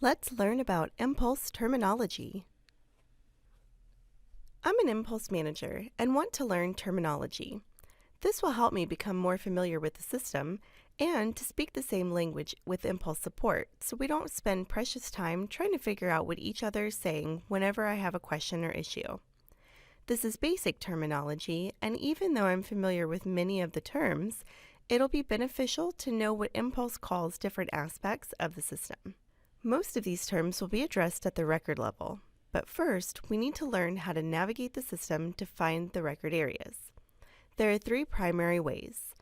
Let's learn about MPulse terminology. I'm an MPulse manager and want to learn terminology. This will help me become more familiar with the system and to speak the same language with MPulse support so we don't spend precious time trying to figure out what each other is saying whenever I have a question or issue. This is basic terminology, and even though I'm familiar with many of the terms, it'll be beneficial to know what MPulse calls different aspects of the system. Most of these terms will be addressed at the record level, but first we need to learn how to navigate the system to find the record areas. There are three primary ways.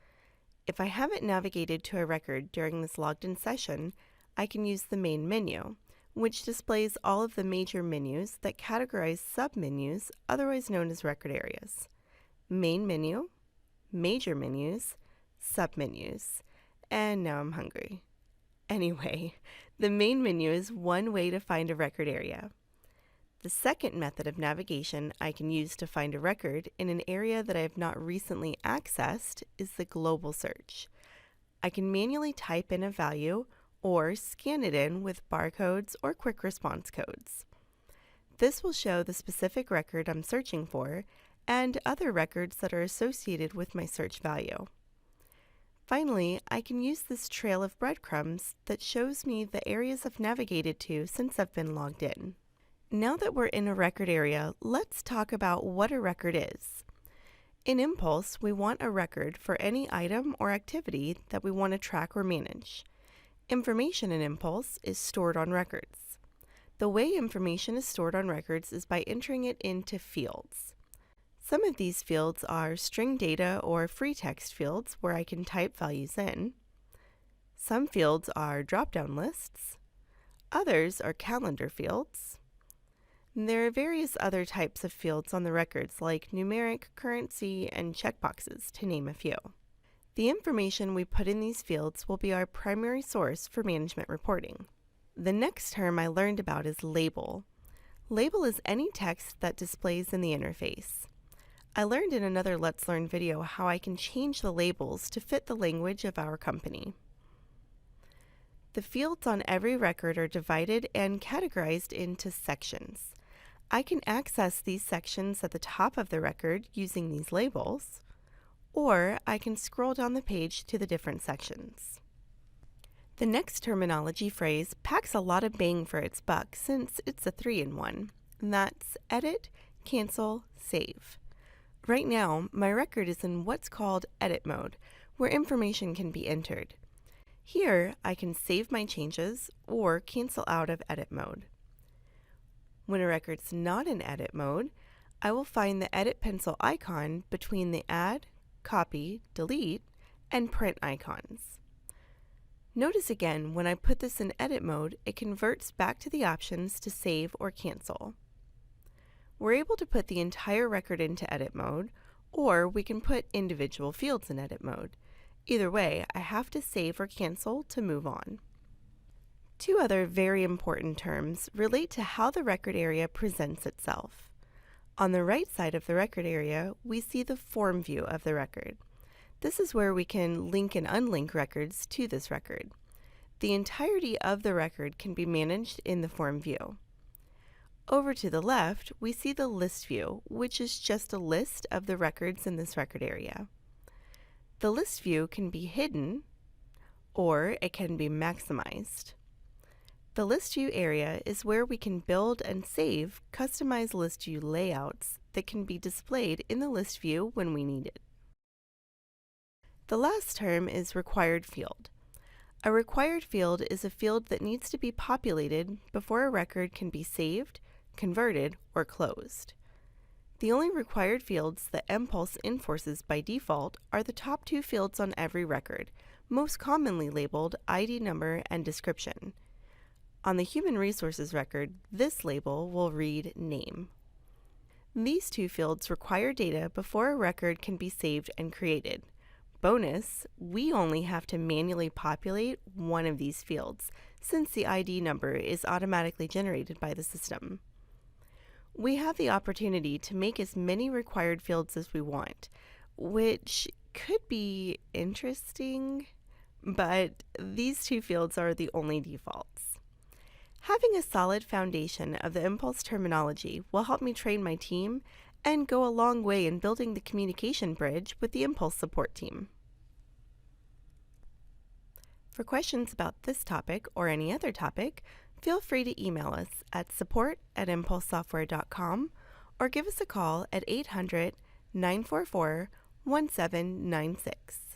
If I haven't navigated to a record during this logged in session, I can use the main menu, which displays all of the major menus that categorize submenus, otherwise known as record areas. Main menu, major menus, submenus, and now I'm hungry. Anyway, the main menu is one way to find a record area. The second method of navigation I can use to find a record in an area that I have not recently accessed is the global search. I can manually type in a value or scan it in with barcodes or quick response codes. This will show the specific record I'm searching for and other records that are associated with my search value. Finally, I can use this trail of breadcrumbs that shows me the areas I've navigated to since I've been logged in. Now that we're in a record area, let's talk about what a record is. In MPulse, we want a record for any item or activity that we want to track or manage. Information in MPulse is stored on records. The way information is stored on records is by entering it into fields. Some of these fields are string data or free text fields where I can type values in. Some fields are drop-down lists. Others are calendar fields. There are various other types of fields on the records like numeric, currency, and checkboxes, to name a few. The information we put in these fields will be our primary source for management reporting. The next term I learned about is label. Label is any text that displays in the interface. I learned in another Let's Learn video how I can change the labels to fit the language of our company. The fields on every record are divided and categorized into sections. I can access these sections at the top of the record using these labels, or I can scroll down the page to the different sections. The next terminology phrase packs a lot of bang for its buck since it's a 3-in-1, and that's edit, cancel, save. Right now, my record is in what's called edit mode, where information can be entered. Here, I can save my changes or cancel out of edit mode. When a record's not in edit mode, I will find the edit pencil icon between the add, copy, delete, and print icons. Notice again, when I put this in edit mode, it converts back to the options to save or cancel. We're able to put the entire record into edit mode, or we can put individual fields in edit mode. Either way, I have to save or cancel to move on. Two other very important terms relate to how the record area presents itself. On the right side of the record area, we see the form view of the record. This is where we can link and unlink records to this record. The entirety of the record can be managed in the form view. Over to the left, we see the list view, which is just a list of the records in this record area. The list view can be hidden, or it can be maximized. The list view area is where we can build and save customized list view layouts that can be displayed in the list view when we need it. The last term is required field. A required field is a field that needs to be populated before a record can be saved, converted, or closed. The only required fields that MPulse enforces by default are the top two fields on every record, most commonly labeled ID number and description. On the Human Resources record, this label will read name. These two fields require data before a record can be saved and created. Bonus, we only have to manually populate one of these fields, since the ID number is automatically generated by the system. We have the opportunity to make as many required fields as we want, which could be interesting, but these two fields are the only defaults. Having a solid foundation of the MPulse terminology will help me train my team and go a long way in building the communication bridge with the MPulse support team. For questions about this topic or any other topic, feel free to email us at support@impulsesoftware.com or give us a call at 800-944-1796.